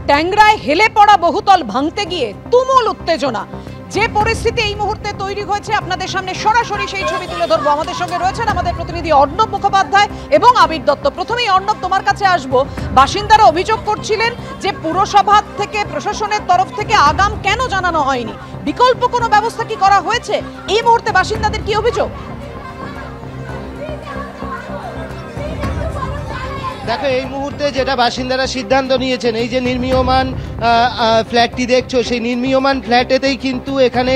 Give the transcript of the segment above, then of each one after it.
ট্যাংরায় হেলে পড়া বহুতল ভাঙতে গিয়ে তুমুল উত্তেজনা। যে পরিস্থিতি এই মুহূর্তে তৈরি হয়েছে আপনাদের সামনে সরাসরি সেই ছবি তুলে ধরবো। আমাদের সঙ্গে রয়েছেন আমাদের প্রতিনিধি অর্ণব মুখোপাধ্যায় এবং আবির দত্ত। প্রথমেই অর্ণব, তোমার কাছে আসবো। বাসিন্দারা অভিযোগ করছিলেন যে পুরসভা থেকে, প্রশাসনের তরফ থেকে আগাম কেন জানানো হয়নি, বিকল্প কোনো ব্যবস্থা কি করা হয়েছে? এই মুহূর্তে বাসিন্দাদের কি অভিযোগ? দেখো, এই মুহূর্তে যেটা বাসিন্দারা সিদ্ধান্ত নিয়েছেন, এই যে নির্মীয়মান ফ্ল্যাটটি দেখছো, সেই নির্মীয়মান ফ্ল্যাটেতেই কিন্তু এখানে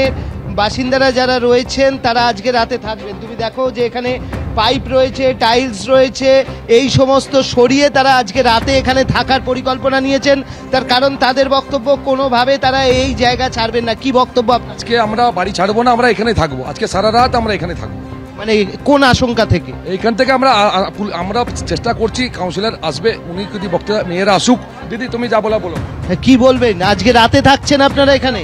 বাসিন্দারা যারা রয়েছেন তারা আজকে রাতে থাকবেন। তুমি দেখো যে এখানে পাইপ রয়েছে, টাইলস রয়েছে, এই সমস্ত সরিয়ে তারা আজকে রাতে এখানে থাকার পরিকল্পনা নিয়েছেন। তার কারণ তাদের বক্তব্য, কোনোভাবে তারা এই জায়গা ছাড়বেন না। কি বক্তব্য? আজকে আমরা বাড়ি ছাড়বো না, আমরা এখানে থাকবো। আজকে সারা রাত আমরা এখানে থাকবো। মানে কোন আশঙ্কা থেকে? এইখান থেকে আমরা চেষ্টা করছি, কাউন্সিলর আসবে, উনি যদি বক্তব্য, মেয়েরা আসুক। দিদি তুমি যা বলা বলো। কি বলবেন? আজকে রাতে থাকছেন আপনারা এখানে?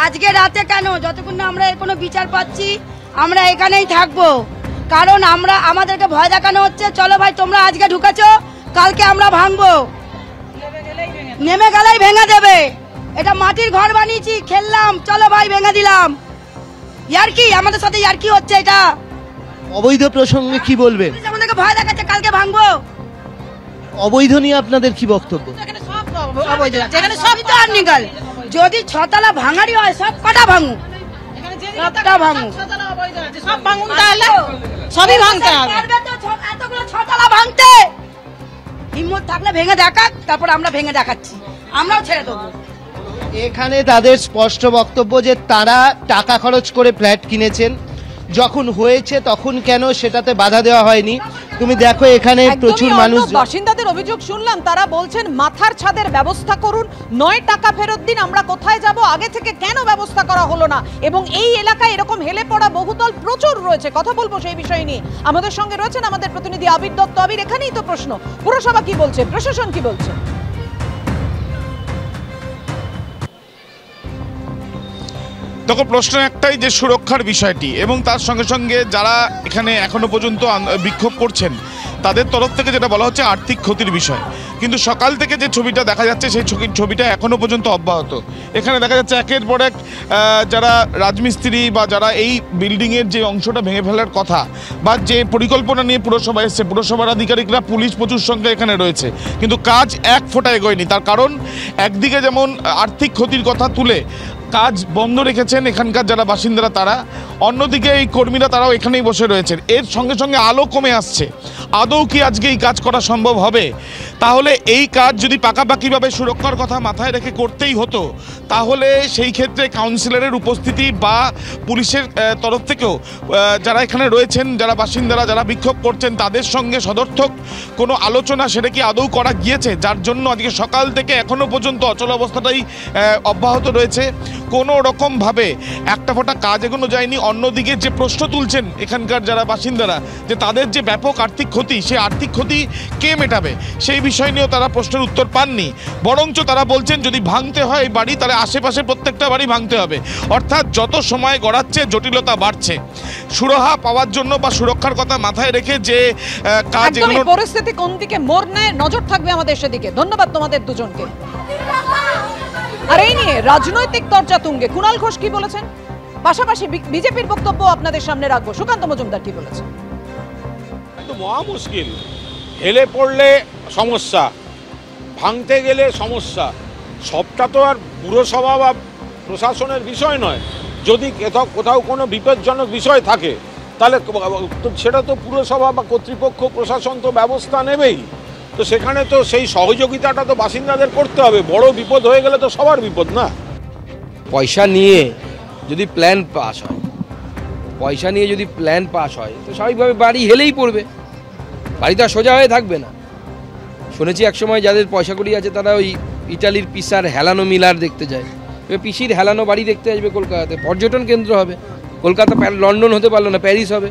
আজকে রাতে কেন, যতক্ষণ না আমরা এর কোনো বিচার পাচ্ছি আমরা এখানেই থাকবো। কারণ আমাদেরকে ভয় দেখানো হচ্ছে, চলো ভাই তোমরা আজকে ঢুকেছো, কালকে আমরা ভাঙবো, নেমে গেলেই ভেঙে দেবে। এটা মাটির ঘর বানিয়েছি, খেললাম, চলো ভাই ভেঙে দিলাম। ইয়ার্কি, আমাদের সাথে ইয়ার্কি হচ্ছে। এটা অবৈধ প্রসঙ্গে কি বলবেন? আমাদেরকে ভয় দেখাচ্ছে, কালকে ভাঙবো। অবৈধ নিয়ে আপনাদের কি বক্তব্য? যদি ছতলা ভাঙারই হয় সব কটা ভাঙু, সবটা ভাঙু, সব ভাঙুন, তাহলে সবই ভাঙতে হবে। এতগুলো ছতলা ভাঙতে হিম্মত থাকলে ভেঙে দেখাক, তারপর আমরা ভেঙে দেখাচ্ছি, আমরাও ছেড়ে দেবো। এখানে তাদের স্পষ্ট বক্তব্য যে তারা টাকা খরচ করে ফ্ল্যাট কিনেছেন, যখন হয়েছে তখন কেন সেটাতে বাধা দেওয়া হয়নি। তুমি দেখো এখানে প্রচুর মানুষ। বাসিন্দাদের অভিযোগ শুনলাম, তারা বলছেন মাথার ছাদের ব্যবস্থা করুন, নয় টাকা ফেরত দিন, আমরা কোথায় যাব, আগে থেকে কেন ব্যবস্থা করা হলো না? এবং এই এলাকায় এরকম হেলে পড়া বহুতল প্রচুর রয়েছে। কথা বলবো সেই বিষয় নিয়ে। আমাদের সঙ্গে রয়েছেন আমাদের প্রতিনিধি আবির দত্ত। আবির, এখানেই তো প্রশ্ন, পুরসভা কি বলছে, প্রশাসন কি বলছে? দেখো, প্রশ্ন একটাই যে সুরক্ষার বিষয়টি, এবং তার সঙ্গে সঙ্গে যারা এখানে এখনো পর্যন্ত বিক্ষোভ করছেন তাদের তরফ থেকে যেটা বলা হচ্ছে আর্থিক ক্ষতির বিষয়। কিন্তু সকাল থেকে যে ছবিটা দেখা যাচ্ছে সেই ছবিটা এখনো পর্যন্ত অব্যাহত। এখানে দেখা যাচ্ছে একের পর এক যারা রাজমিস্ত্রি বা যারা এই বিল্ডিংয়ের যে অংশটা ভেঙে ফেলার কথা বা যে পরিকল্পনা নিয়ে পুরসভা এসছে, পুরসভার আধিকারিকরা, পুলিশ প্রচুর সংখ্যা এখানে রয়েছে, কিন্তু কাজ এক ফোঁটা এগোয়নি। তার কারণ একদিকে যেমন আর্থিক ক্ষতির কথা তুলে কাজ বন্ধ রেখেছেন এখানকার যারা বাসিন্দারা, তারা, অন্যদিকে এই কর্মীরা তারাও এখানেই বসে রয়েছেন। এর সঙ্গে সঙ্গে আলো কমে আসছে। আদৌ কি আজকে এই কাজ করা সম্ভব হবে? তাহলে এই কাজ যদি পাকাপাকিভাবে সুরক্ষার কথা মাথায় রেখে করতেই হতো, তাহলে সেই ক্ষেত্রে কাউন্সিলরের উপস্থিতি বা পুলিশের তরফ থেকেও যারা এখানে রয়েছেন, যারা বাসিন্দারা, যারা বিক্ষোভ করছেন, তাদের সঙ্গে সদর্থক কোনো আলোচনা সেটা কি আদৌ করা গিয়েছে? যার জন্য আজকে সকাল থেকে এখনো পর্যন্ত অচল অবস্থাটাই অব্যাহত রয়েছে। কোনো রকমভাবে একটা ফোঁটা কাজ এগোনো যায়নি। অন্যদিকে যে প্রশ্ন তুলছেন এখানকার যারা বাসিন্দারা, যে তাদের যে ব্যাপক আর্থিক ক্ষতি, সেই আর্থিক ক্ষতি কে মেটাবে, সেই বিষয় নিয়েও তারা প্রশ্নের উত্তর পাননি। বরঞ্চ তারা বলছেন যদি ভাঙতে হয় এই বাড়ি, তাহলে আশেপাশে প্রত্যেকটা বাড়ি ভাঙতে হবে। অর্থাৎ যত সময় গড়াচ্ছে জটিলতা বাড়ছে। সুরাহা পাওয়ার জন্য বা সুরক্ষার কথা মাথায় রেখে যে কাজ, পরিস্থিতি কোন দিকে মোড় নেয়, নজর থাকবে আমাদের সেদিকে। ধন্যবাদ তোমাদের দুজনকে। আর এই নিয়ে রাজনৈতিক চর্চা তুঙ্গে। কুণাল ঘোষ কি বলেছেন, পাশাপাশি বিজেপির বক্তব্য আপনাদের সামনে রাখবো। সুকান্ত মজুমদার কি বলেছেন? মহা মুশকিল। হেলে পড়লে সমস্যা, ভাঙতে গেলে সমস্যা। সবটা তো আর পুরসভা বা প্রশাসনের বিষয় নয়। যদি কোথাও কোনো বিপজ্জনক বিষয় থাকে তাহলে সেটা তো পুরসভা বা কর্তৃপক্ষ, প্রশাসন তো ব্যবস্থা নেবেই। তো সেখানে তো সেই সহযোগিতাটা তো বাসিন্দাদের করতে হবে। বড় বিপদ হয়ে গেলে তো সবার বিপদ না। পয়সা নিয়ে যদি প্ল্যান পাস হয়, তো স্বাভাবিকভাবে বাড়ি হেলেই পড়বে, বাড়ি তো আর সোজা হয়ে থাকবে না। শুনেছি একসময় যাদের পয়সা কড়ি আছে তারা ওই ইটালির পিসার হেলানো মিলার দেখতে যায়। পিসির হেলানো বাড়ি দেখতে আসবে কলকাতাতে, পর্যটন কেন্দ্র হবে। কলকাতা লন্ডন হতে পারলো না, প্যারিস হবে।